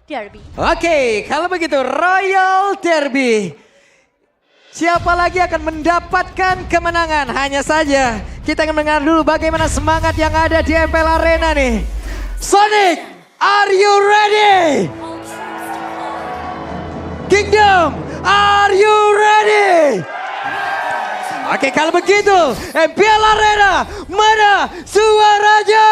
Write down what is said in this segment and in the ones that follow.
Derby. Oke, kalau begitu Royal Derby. Siapa lagi akan mendapatkan kemenangan? Hanya saja kita akan mendengar dulu bagaimana semangat yang ada di MPL Arena nih. Sonic, are you ready? Kingdom, are you ready? Oke, kalau begitu MPL Arena, mana suaranya?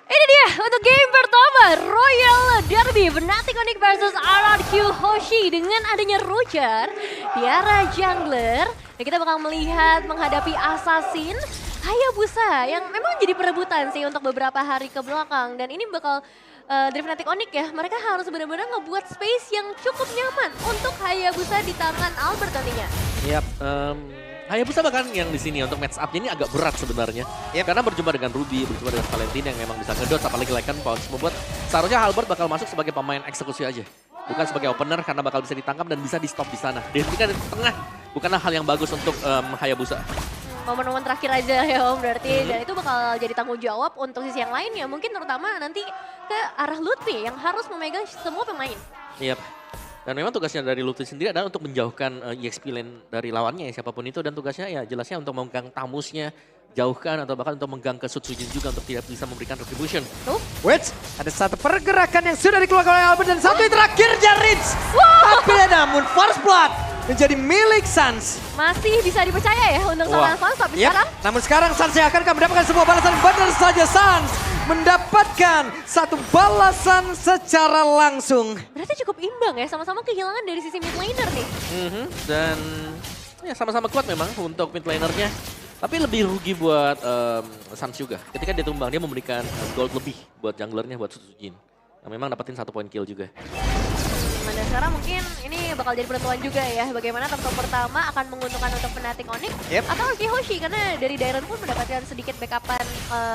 Ini dia untuk game pertama Royal Derby Fnatic Onyx versus RRQ Hoshi dengan adanya Roger di arah jungler. Dan kita bakal melihat menghadapi Assassin Hayabusa yang memang jadi perebutan sih untuk beberapa hari ke belakang. Dan ini bakal dari Fnatic Onyx ya, mereka harus benar-benar ngebuat space yang cukup nyaman untuk Hayabusa di tangan Albert nantinya. Yap, Hayabusa bahkan yang di sini untuk match up-nya ini agak berat sebenarnya. Karena berjumpa dengan Ruby, berjumpa dengan Valentine yang memang bisa ngedot, apalagi Lycan Pouch. Membuat seharusnya Albert bakal masuk sebagai pemain eksekusi aja. Bukan sebagai opener karena bakal bisa ditangkap dan bisa di stop di sana. Dihentikan di tengah bukanlah hal yang bagus untuk Hayabusa. Momen-momen terakhir aja ya Om berarti. Dan itu bakal jadi tanggung jawab untuk sisi yang lain ya. Mungkin terutama nanti ke arah Lutfi yang harus memegang semua pemain. Yap. Dan memang tugasnya dari Lutfi sendiri adalah untuk menjauhkan EXP lane dari lawannya ya siapapun itu. Dan tugasnya ya jelasnya untuk memegang tamusnya, jauhkan atau bahkan untuk memegang ke Sutsujin juga untuk tidak bisa memberikan retribution. Wait, ada satu pergerakan yang sudah dikeluarkan oleh Albert dan satu yang terakhir Jarits. Tapi namun First Blood menjadi milik Sans. Masih bisa dipercaya ya untuk seorang Sans, tapi sekarang Namun sekarang Sans yang akan mendapatkan sebuah balasan. Benar saja Sans mendapatkan satu balasan secara langsung. berarti cukup imbang ya, sama-sama kehilangan dari sisi mid laner nih. Dan ya sama-sama kuat memang untuk mid lanernya. Tapi lebih rugi buat Sans juga. Ketika dia tumbang, dia memberikan gold lebih buat junglernya, buat Sutsujin. Yang memang dapetin 1 point kill juga. Dan sekarang mungkin ini bakal jadi penentuan juga ya, bagaimana top pertama akan menguntungkan untuk Fnatic Onyx atau RRQ Hoshi, karena dari Dairon pun mendapatkan sedikit backupan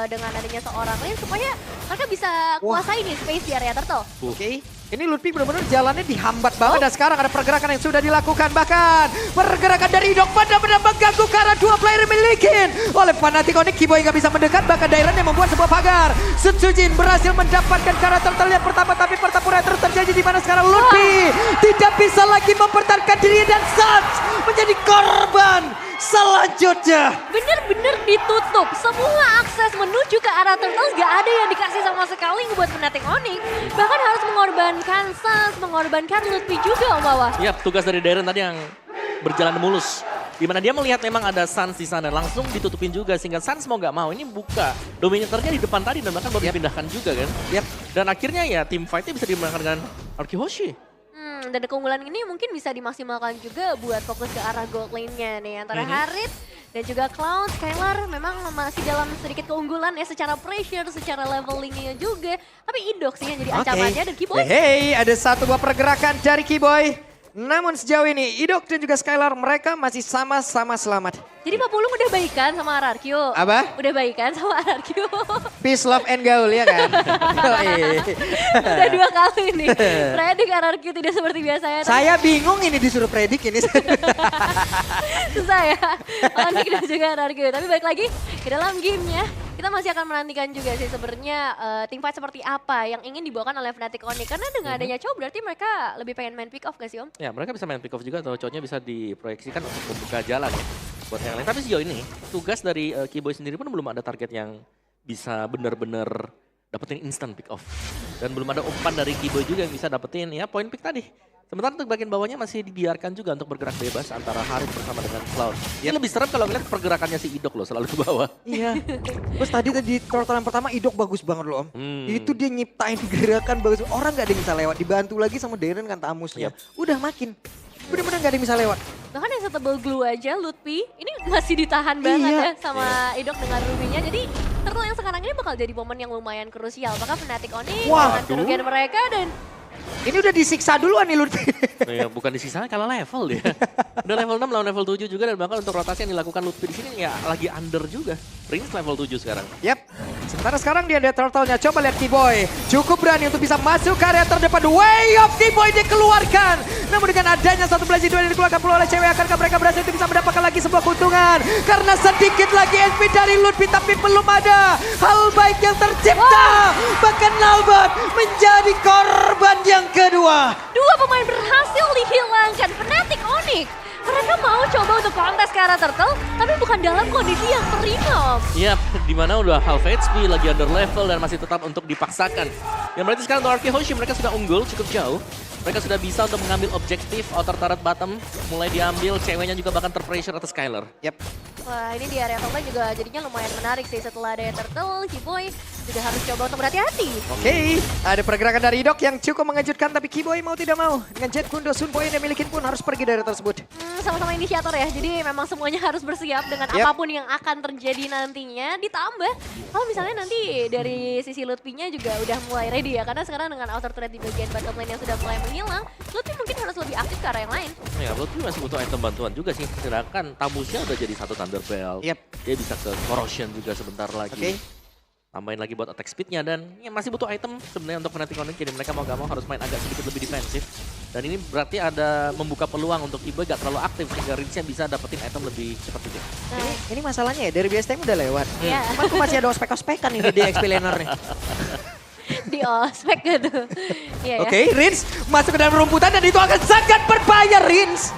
dengan adanya seorang lane supaya mereka bisa kuasai nih space di area turtle. Oke. Ini Lutfi benar-benar jalannya dihambat banget dan sekarang ada pergerakan yang sudah dilakukan. Bahkan pergerakan dari Idok benar-benar mengganggu karena dua player dimiliki oleh Fnatic Onyx. Kiboy nggak bisa mendekat, bahkan Dairon yang membuat sebuah pagar. Sutsujin berhasil mendapatkan karakter terlihat pertama, tapi pertempuran terus terjadi di mana sekarang Lutfi tidak bisa lagi mempertahankan diri dan Sans menjadi korban selanjutnya. Bener-bener ditutup, semua akses menuju ke arah turtle gak ada yang dikasih sama sekali buat Fnatic Onyx. Bahkan harus mengorbankan Sans, mengorbankan Lutfi juga Om Bawa. Iya, tugas dari Dairon tadi yang berjalan mulus. Di mana dia melihat memang ada Sans di sana, langsung ditutupin juga sehingga Sans mau nggak mau ini buka dominatornya di depan tadi dan bahkan baru dipindahkan juga kan. Dan akhirnya ya tim fightnya bisa dimenangkan dengan RRQ Hoshi. Dan keunggulan ini mungkin bisa dimaksimalkan juga buat fokus ke arah gold lane-nya nih. Antara Harit dan juga Cloud, Skylar memang masih dalam sedikit keunggulan ya secara pressure, secara levelingnya juga. Tapi Idok sih yang jadi ancamannya dan Kiboy. Hey, ada satu buah pergerakan dari Kiboy. Namun sejauh ini Idok dan juga Skylar mereka masih sama-sama selamat. Jadi Pak Pulung udah baikan sama RRQ. Apa? Udah baikan sama RRQ. Peace, love, and gaul ya kan? Udah 2 kali nih. Predik RRQ tidak seperti biasanya. Saya bingung ini disuruh predik ini. Susah ya. Onyx dan juga RRQ. Tapi balik lagi ke dalam gamenya. Kita masih akan menantikan juga sih sebenarnya teamfight seperti apa yang ingin dibawakan oleh Fnatic Onyx. Karena dengan adanya Chow berarti mereka lebih pengen main pick off gak sih Om? Ya mereka bisa main pick off juga atau Chow-nya bisa diproyeksikan untuk membuka jalan ya buat yang lain. Tapi sejauh ini tugas dari Kiboy sendiri pun belum ada target yang bisa benar-benar dapetin instant pick off. Dan belum ada umpan dari Kiboy juga yang bisa dapetin ya point pick tadi. Sementara untuk bagian bawahnya masih dibiarkan juga untuk bergerak bebas antara Harit bersama dengan Cloud. Ini lebih serem kalau ngeliat pergerakannya si Idok loh selalu ke bawah. Iya. Terus tadi di turtle pertama Idok bagus banget loh Om. Itu dia nyiptain gerakan bagus. Orang gak ada yang bisa lewat. Dibantu lagi sama Dairon kan tamusnya. Udah makin. Bener-bener gak ada yang bisa lewat. Bahkan yang setebal glue aja Lutfi ini masih ditahan banget ya sama Idok dengan Ruby-nya. Jadi turtle yang sekarang ini bakal jadi momen yang lumayan krusial. Maka Fnatic Onyx dengan kerugian mereka dan ini udah disiksa duluan nih Lutfi. Ya, bukan disiksa kalah level dia. Udah level 6 lawan level 7 juga dan bahkan untuk rotasi yang dilakukan Lutfi di sini ya lagi under juga. Rings level 7 sekarang. Yap. Sementara sekarang dia ada turtle-nya. Coba lihat Keyboy. Cukup berani untuk bisa masuk ke area terdepan. Way of Keyboy dikeluarkan. Namun dengan adanya satu blazing duel yang dikeluarkan pula oleh cewek, akankah mereka berhasil untuk bisa mendapatkan lagi sebuah keuntungan? Karena sedikit lagi SP dari Lutfi, tapi belum ada hal baik yang tercipta. Bahkan Albert menjadi korban yang kedua. Dua pemain berhasil dihilangkan. Fnatic Onyx. Mereka mau coba untuk kontes ke arah turtle, tapi bukan dalam kondisi yang prima. Iya, dimana udah half HP, lagi under level dan masih tetap untuk dipaksakan. Yang berarti sekarang untuk RK Hoshi mereka sudah unggul cukup jauh. Mereka sudah bisa untuk mengambil objektif outer turret bottom. Mulai diambil, ceweknya juga bahkan terpressure atas Skyler. Yep. Wah, ini di area top lane juga jadinya lumayan menarik sih. Setelah ada turtle, Keyboy juga harus coba untuk berhati-hati. Oke, ada pergerakan dari Dok yang cukup mengejutkan, tapi Keyboy mau tidak mau. Dengan Jet Kundo Sun Boy yang dia milikin pun harus pergi dari tersebut. Sama-sama inisiator ya, jadi memang semuanya harus bersiap dengan apapun yang akan terjadi nantinya. Ditambah, kalau misalnya nanti dari sisi Lutfi-nya juga udah mulai ready ya. Karena sekarang dengan outer turret di bagian bottom lane yang sudah mulai menghilang, Lutfi mungkin harus lebih aktif ke arah yang lain. Ya, Lutfi masih butuh item bantuan juga sih. Sedangkan Tamusnya udah jadi satu Thunder Belt. Yep. Dia bisa ke Corrosion juga sebentar lagi. Oke. Tambahin lagi buat attack speednya dan ya masih butuh item sebenarnya untuk Fnatic Onyx. Jadi mereka mau gak mau harus main agak sedikit lebih defensif. Dan ini berarti ada membuka peluang untuk Keyboy gak terlalu aktif sehingga Rinsnya bisa dapetin item lebih cepat juga. Ini masalahnya ya, dari BSTM udah lewat. Iya. Cuman aku masih ada ospek-ospekan ini di XP laner-nya. Di ospek gitu. Iya ya. Oke, Rins masuk ke dalam rumputan dan itu akan sangat berbahaya, Rins.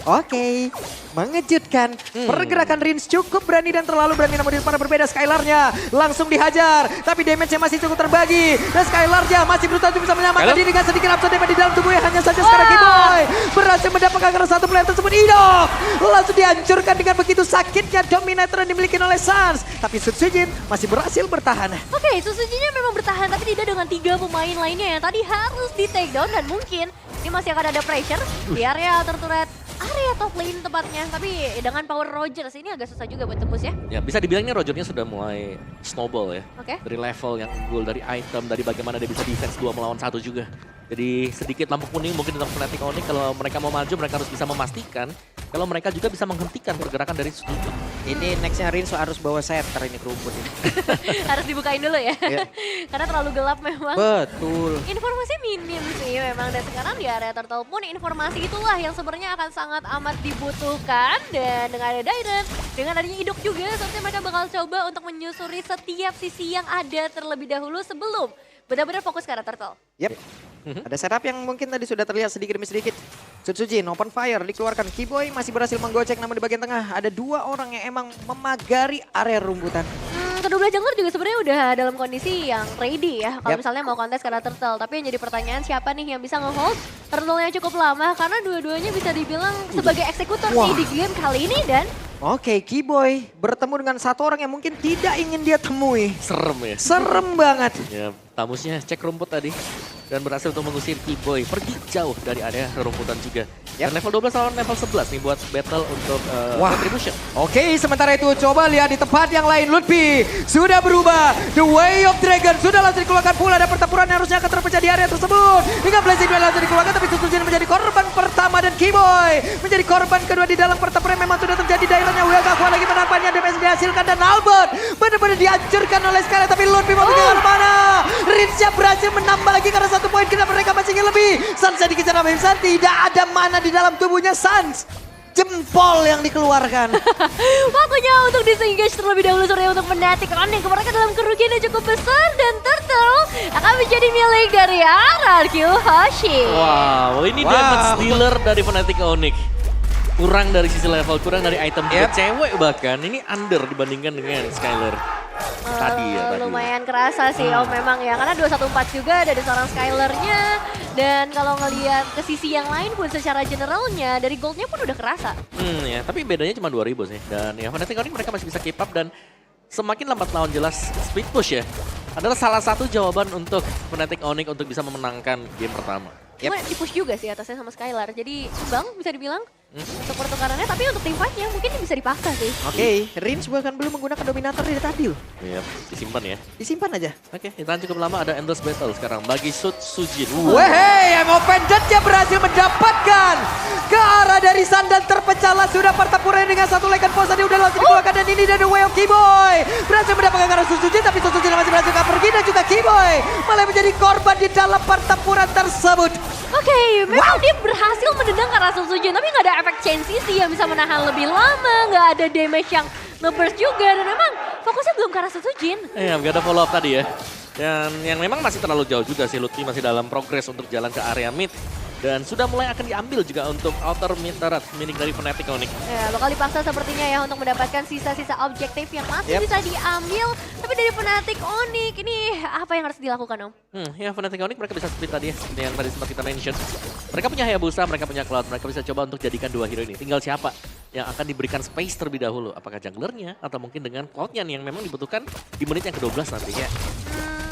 Oke, mengejutkan. Pergerakan Rins cukup berani dan terlalu berani, namun di depan berbeda Skylar-nya. Langsung dihajar, tapi damage-nya masih cukup terbagi. Dan Skylar-nya masih berusaha untuk bisa menyamakan diri dengan sedikit absorb damage di dalam tubuhnya. Hanya saja sekarang Keyboy berhasil mendapatkan karena satu player tersebut. Idok langsung dihancurkan dengan begitu sakitnya Dominator yang dimiliki oleh Sans. Tapi Sutsujin masih berhasil bertahan. Oke, Susujinya memang bertahan, tapi tidak dengan 3 pemain lainnya yang tadi harus di take down. Dan mungkin ini masih akan ada pressure di area outer turret, area top lane tepatnya. Tapi dengan power Rogers ini agak susah juga buat tembus ya. Ya bisa dibilang ini Rogernya sudah mulai snowball ya. Oke. Dari level yang unggul, dari item, dari bagaimana dia bisa defense 2 melawan 1 juga. Jadi sedikit lampu kuning mungkin untuk Fnatic Onyx. Kalau mereka mau maju mereka harus bisa memastikan kalau mereka juga bisa menghentikan pergerakan dari Suzuki. Ini nextnya Rins harus bawa setter ini ke rumput ini. Harus dibukain dulu ya. Iya. Karena terlalu gelap memang. Betul. Informasi minim sih memang, dan sekarang di area turtle pun informasi itulah yang sebenarnya akan sangat amat dibutuhkan. Dan dengan ada Dairen, dengan adanya Idok juga, sepertinya mereka bakal coba untuk menyusuri setiap sisi yang ada terlebih dahulu sebelum benar-benar fokus ke arah turtle. Yep. Ada setup yang mungkin tadi sudah terlihat sedikit demi sedikit. Sutsujin open fire dikeluarkan. Keyboy masih berhasil menggocek, namun di bagian tengah ada 2 orang yang emang memagari area rumputan. Kedua belah jungler juga sebenarnya udah dalam kondisi yang ready ya. Kalau Yep. misalnya mau kontes ke arah turtle. Tapi yang jadi pertanyaan, siapa nih yang bisa nge-hold turtle-nya cukup lama. Karena dua-duanya bisa dibilang sebagai eksekutor nih di game kali ini. Dan Oke, Keyboy bertemu dengan satu orang yang mungkin tidak ingin dia temui. Serem ya. Serem banget. Ya, Tamusnya cek rumput tadi dan berhasil untuk mengusir Keyboy pergi jauh dari area rumputan juga. Dan level 12 lawan level 11 nih buat battle untuk Retribution. Oke, sementara itu coba lihat di tempat yang lain. Lutfi sudah berubah. The Way of Dragon sudah langsung dikeluarkan pula. Ada pertempuran yang harusnya akan terpecah di area tersebut. Hingga Blazing Duel langsung dikeluarkan, tapi Sutsujin menjadi korban pertama dan Keyboy menjadi korban kedua di dalam pertempuran. Memang sudah terjadi. Daerahnya Will gak kuat lagi menampaknya. DPS dihasilkan dan Albert benar-benar dihancurkan oleh Skylar. Tapi Lutfi mau pergi ke mana? Rinsya berhasil menambah lagi karena 1 poin. Kenapa mereka masih ingin lebih? Sans dikejar sama Sans. Tidak ada mana di dalam tubuhnya Sans. Jempol yang dikeluarkan. waktunya untuk disengage terlebih dahulu Surya untuk Fnatic Onyx. Mereka dalam kerugian yang cukup besar dan turtle akan menjadi milik dari RRQ Hoshi. Wow, ini damage dealer dari Fnatic Onyx. Kurang dari sisi level, kurang dari item juga. Cewek bahkan, ini under dibandingkan dengan Skylar. Tadi. Lumayan kerasa sih Om memang ya, karena 214 juga dari seorang Skylar-nya. Dan kalau ngelihat ke sisi yang lain pun secara generalnya dari goldnya pun udah kerasa. Ya, tapi bedanya cuma 2000 sih. Dan ya Fnatic Onyx mereka masih bisa keep up dan semakin lambat lawan jelas speed push ya. Adalah salah satu jawaban untuk Fnatic Onyx untuk bisa memenangkan game pertama. Cuma di-push juga sih atasnya sama Skylar. Jadi imbang bisa dibilang. untuk pertukarannya, tapi untuk tim fight-nya mungkin bisa dipaksa sih. Oke, Rins bahkan belum menggunakan Dominator dari tadi loh. Iya, disimpan ya. Disimpan aja. Oke, ditahan cukup lama, ada Endless Battle sekarang bagi Sujin. Wehey, Open Jet-nya berhasil mendapatkan ke arah dari sandal terpecahlah. Sudah pertempuran dengan satu Legend Force tadi udah langsung dikeluarkan dan ini dari Way of Kiboy. Berhasil mendapatkan arah Sujin, tapi Sujin masih berhasil pergi dan juga Kiboy malah menjadi korban di dalam pertempuran tersebut. Oke, memang dia berhasil menendang karena Sujin, tapi nggak ada efek chain CC yang bisa menahan lebih lama, nggak ada damage yang nge-burst juga, dan memang fokusnya belum ke arah Sujin. Iya, nggak ada follow up tadi ya. Dan yang memang masih terlalu jauh juga sih, Lutfi masih dalam progres untuk jalan ke area mid. Dan sudah mulai akan diambil juga untuk outer mid turret milik dari Fnatic Onyx. Ya, bakal dipaksa sepertinya ya untuk mendapatkan sisa-sisa objektif yang masih bisa diambil. Tapi dari Fnatic Onyx, ini apa yang harus dilakukan, Om? Ya Fnatic Onyx mereka bisa split tadi ya, seperti yang tadi sempat kita mention. Mereka punya Hayabusa, mereka punya Cloud, mereka bisa coba untuk jadikan dua hero ini. Tinggal siapa yang akan diberikan space terlebih dahulu. Apakah junglernya atau mungkin dengan Cloud-nya yang memang dibutuhkan di menit yang ke-12 nantinya.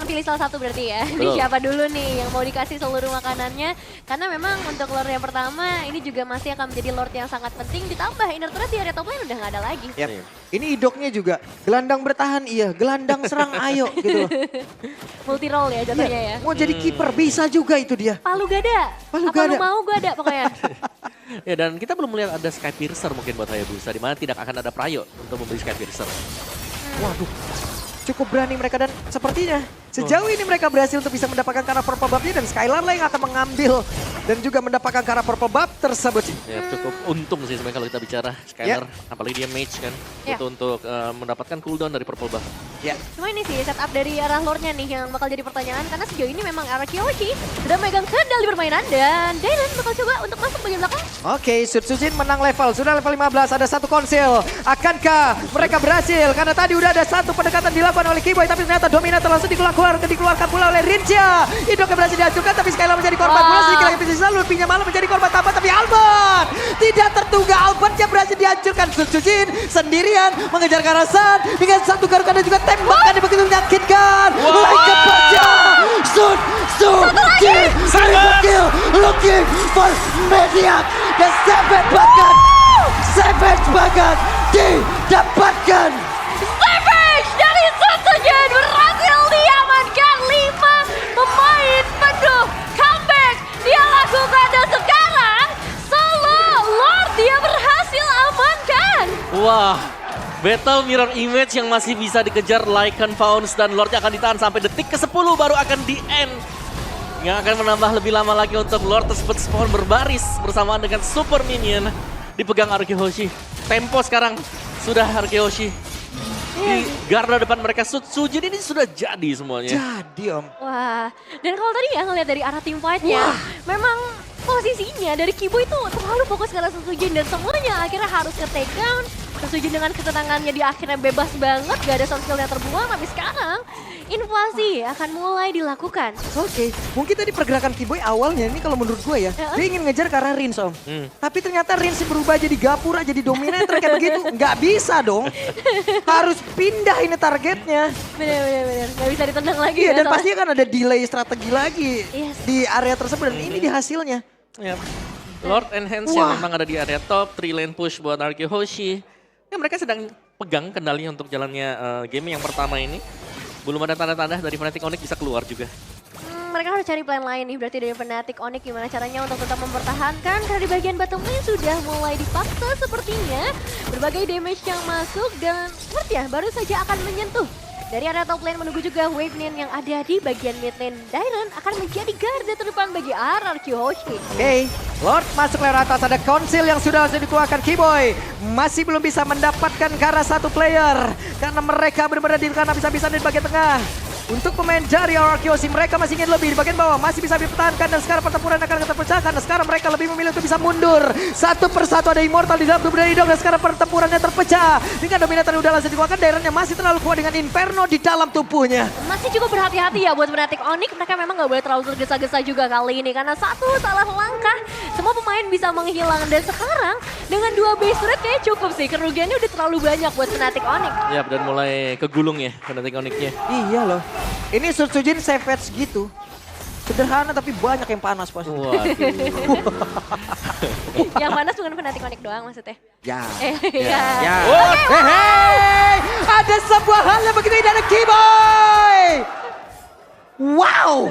Pilih salah satu berarti ya. Ini siapa dulu nih yang mau dikasih seluruh makanannya. Karena memang untuk Lord yang pertama ini juga masih akan menjadi Lord yang sangat penting. Ditambah inner turret di area top lane udah nggak ada lagi. Yep. Ini idoknya juga, gelandang bertahan iya, gelandang serang ayo gitu loh. Multi role ya jatuhnya ya. Mau jadi kiper bisa juga itu dia. Palu gada. Palu Apa gada. lu mau gue ada pokoknya. Ya dan kita belum melihat ada Sky Piercer mungkin buat Hayabusa, di mana tidak akan ada Prayo untuk membeli Sky Piercer. Waduh, cukup berani mereka dan sepertinya sejauh ini mereka berhasil untuk bisa mendapatkan karena purple buff-nya dan Skylar lah yang akan mengambil dan juga mendapatkan karena purple buff tersebut. Ya cukup untung sih sebenarnya kalau kita bicara Skylar, apalagi dia mage kan, itu untuk mendapapkan cooldown dari purple buff. Cuma ini sih setup dari arah Lordnya nih yang bakal jadi pertanyaan karena sejauh ini memang arah Kyoshi sudah megang kendali permainan dan Dylan bakal coba untuk masuk bagian belakang. Oke, Sujin menang level, sudah level 15, ada satu konsil. Akankah mereka berhasil? Karena tadi udah ada satu pendekatan dilakukan oleh Kiboy, tapi ternyata Dominator langsung dikeluarkan pula oleh Rinja. Idoknya berhasil dihancurkan, tapi Skylar menjadi korban pula. Sedikit lagi bisa Lutfinya malah menjadi korban tambah, tapi Albert tidak terduga. Albert yang berhasil dihancurkan. Sujin sendirian mengejar ke arah Sun dengan satu garukan dan juga tembakan yang begitu menyakitkan. Like baja, Sujin triple kill, looking for Maniac. Dan Savage banget didapatkan. Savage dari Sujin berhasil diamankan 5 pemain penuh comeback dia lakukan dan sekarang solo Lord dia berhasil amankan. Wah, battle mirror image yang masih bisa dikejar Lycan, Faunce dan Lordnya akan ditahan sampai detik ke-10 baru akan di-end. Yang akan menambah lebih lama lagi untuk Lord tersebut spawn berbaris bersamaan dengan super minion dipegang Arkehoshi. Tempo sekarang sudah Arkehoshi. Di garda depan mereka Sujin ini sudah jadi semuanya. Jadi Om. Wah, dan kalau tadi ya ngeliat dari arah team fight-nya, memang posisinya dari Kibo itu terlalu fokus ke arah Sujin dan semuanya akhirnya harus ke take down. Sujin dengan ketenangannya dia akhirnya bebas banget, gak ada sound skill yang terbuang, tapi sekarang invasi akan mulai dilakukan. Oke, mungkin tadi pergerakan Kiboy awalnya ini kalau menurut gue ya, dia ingin ngejar ke arah Rins Om. Tapi ternyata Rins berubah jadi gapura, jadi dominator kayak begitu. Nggak bisa dong. Harus pindah ini targetnya. Bener. Gak bisa ditendang lagi. Iya, ya, dan soalnya. pasti kan ada delay strategi lagi Yes. di area tersebut. Dan ini di hasilnya. Ya. Lord Enhance yang memang ada di area top, 3 lane push buat Arkehoshi. Ya mereka sedang pegang kendali untuk jalannya game yang pertama ini. Belum ada tanda-tanda dari Fnatic Onyx bisa keluar juga. Mereka harus cari plan lain nih berarti dari Fnatic Onyx gimana caranya untuk tetap mempertahankan karena di bagian bottom lane sudah mulai dipaksa sepertinya. Berbagai damage yang masuk dan sepertinya baru saja akan menyentuh. Dari area top lane menunggu juga wave lane yang ada di bagian mid lane. Dylan akan menjadi garda terdepan bagi Arkehoshi. Oke, Lord masuk lewat atas, ada konsil yang sudah langsung dikeluarkan Kiboy. Masih belum bisa mendapatkan ke arah satu player. Karena mereka benar-benar ditekan habis-habisan di bagian tengah. Untuk pemain dari Arkehoshi mereka masih ingin lebih di bagian bawah. Masih bisa dipertahankan dan sekarang pertempuran akan terpecah. Karena sekarang mereka lebih memilih untuk bisa mundur. Satu persatu ada Immortal di dalam tubuh dari Dog dan sekarang pertempurannya terpecah. Dengan Dominator yang udah langsung dikeluarkan, Darrennya masih terlalu kuat dengan Inferno di dalam tubuhnya. Masih cukup berhati-hati ya buat Fnatic Onyx. Mereka memang gak boleh terlalu tergesa-gesa juga kali ini. Karena satu salah langkah, semua pemain bisa menghilang. Dan sekarang dengan 2 base turret kayaknya cukup sih. Kerugiannya udah terlalu banyak buat Fnatic Onyx. Ya dan mulai kegulung ya Fnatic Onyx-nya. Iya loh. Ini Sujin savage gitu. Sederhana tapi banyak yang panas pasti. Waduh. Yang mana bukan Fnatic Onyx doang maksudnya. Ya. Ya. Ya. Hehehe. Ada sebuah hal yang begitu indah dari Kiboy. Wow.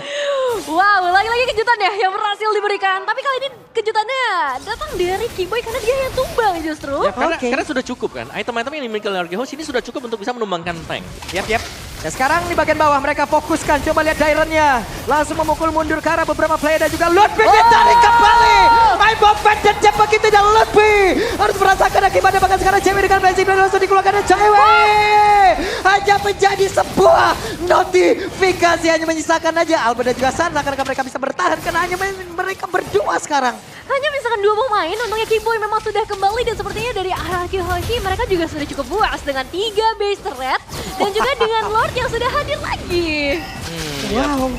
Wow, lagi-lagi kejutan ya yang berhasil diberikan. Tapi kali ini kejutannya datang dari Kiboy karena dia yang tumbang justru. Ya, Oke. karena sudah cukup kan. Item-item yang dimiliki oleh Arkehosh ini sudah cukup untuk bisa menumbangkan tank. Yap. Dan sekarang di bagian bawah mereka fokuskan. Coba lihat Dairennya. Langsung memukul mundur ke arah beberapa player dan juga Ludwig ditarik kembali. Aimbo pendek begitu dan Ludwig harus merasakan akibatnya. Bahkan sekarang cewek dengan benzin dan langsung dikeluarkan dan cewek. Hanya menjadi sebuah notifikasi. Hanya menyisakan aja Alba dan juga Sana. Karena mereka bisa bertahan karena hanya mereka berdua sekarang. Hanya misalkan dua pemain, untungnya Kiboy memang sudah kembali dan sepertinya dari arah Hoshi mereka juga sudah cukup puas dengan 3 base turret dan juga dengan Lord yang sudah hadir lagi. Wow.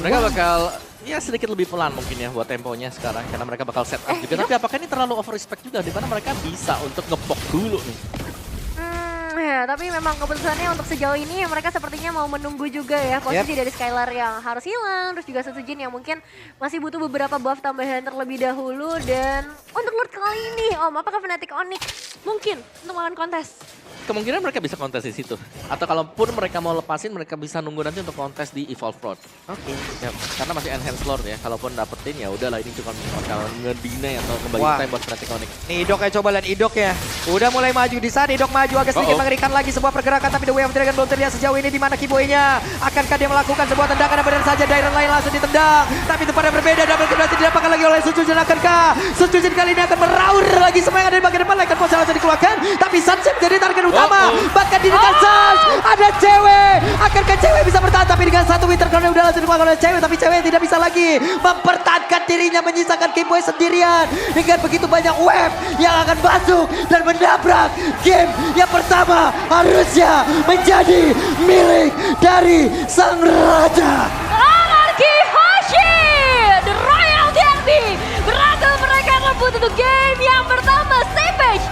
Mereka bakal ya sedikit lebih pelan mungkin ya buat temponya sekarang karena mereka bakal set up juga. Tapi apakah ini terlalu over respect juga di mana mereka bisa untuk ngepok dulu nih? Ya, tapi memang keputusannya untuk sejauh ini mereka sepertinya mau menunggu juga ya posisi dari Skylar yang harus hilang, terus juga satu Jin yang mungkin masih butuh beberapa buff tambahan terlebih dahulu. Dan untuk Lord kali ini, apakah Fnatic Onyx mungkin untuk melawan kontes? Kemungkinan mereka bisa kontes di situ. Atau kalaupun mereka mau lepasin, mereka bisa nunggu nanti untuk kontes di Evolve Road. Oke. Ya, karena masih enhance Lord ya. Kalaupun dapetin ya udahlah ini cuma bakal ngedinai atau ngebagi Wah. time buat Fnatic Onyx. Nih Idok ya, coba lihat Idok ya. Udah mulai maju di sana, Idok maju agak sedikit mengerikan lagi sebuah pergerakan. Tapi The Way of Dragon belum terlihat sejauh ini di mana Kiboy-nya. Akankah dia melakukan sebuah tendangan dan benar saja Dairen lain langsung ditendang. Tapi itu pada berbeda, double kill masih didapatkan lagi oleh Sucujin. Akankah Sucujin kali ini akan meraur lagi semua yang ada di bagian depan. Like ponsel langsung dikeluarkan. Tapi Sunset jadi target utama. Bahkan di dekat Sans ada cewek. Akankah cewek bisa bertahan? Tapi dengan satu Winter Crown udah langsung dikeluarkan oleh cewek. Tapi cewek tidak bisa lagi mempertahankan dirinya, menyisakan Kiboy sendirian. Dengan begitu banyak wave yang akan masuk dan menabrak game yang pertama harusnya menjadi milik dari sang raja. Hoshi, The Royal Derby berhasil mereka rebut untuk game yang pertama. Savage